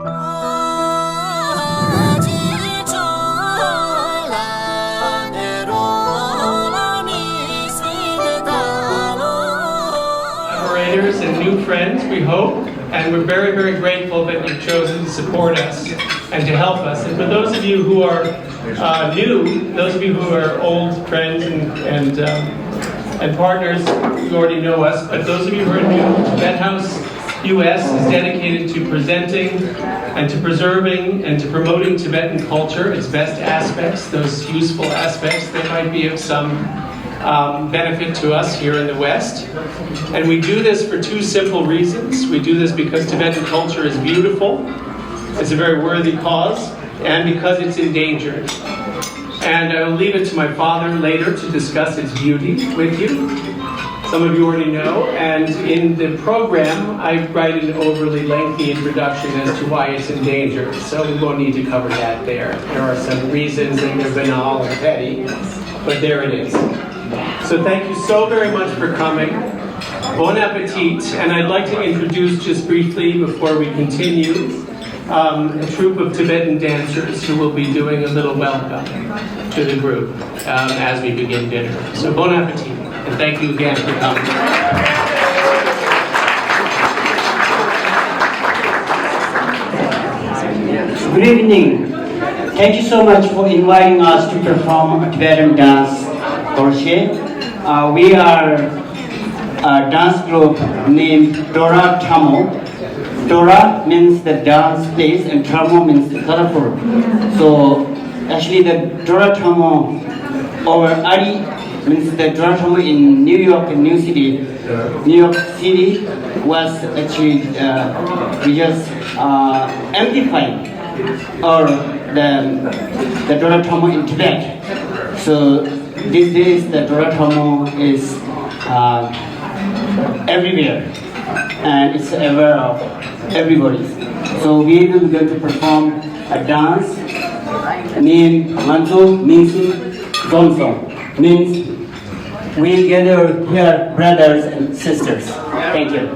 And new friends, we hope, and we're very, very grateful that you've chosen to support us and to help us. And for those of you who are new, those of you who are old friends and partners, you already know us, but those of you who are new, Tibet House US is dedicated to presenting and to preserving and to promoting Tibetan culture, its best aspects, those useful aspects that might be of some benefit to us here in the West. And we do this for two simple reasons. We do this because Tibetan culture is beautiful, it's a very worthy cause, and because it's endangered. And I will leave it to my father later to discuss its beauty with you. Some of you already know, and in the program I write an overly lengthy introduction as to why it's endangered, so we won't need to cover that there. There are some reasons, and they're banal and petty, but there it is. So thank you so very much for coming. Bon appetit, and I'd like to introduce just briefly before we continue a troupe of Tibetan dancers who will be doing a little welcome to the group as we begin dinner. So bon appetit, and thank you again for coming. Good evening. Thank you so much for inviting us to perform a Tibetan dance, Gorshey. We are a dance group named Drora Tramo. Drora means the dance place and Tramo means the colorful. So actually the Drora Tramo or Ari means the Drora Tramo in New York and New York City was actually we just amplified or the Drora Tramo in Tibet. So these days the Drora Tramo is everywhere and it's aware of everybody. So we will be going to perform a dance named Manzo Mingsu Gomsong. Means we gather here brothers and sisters. Thank you.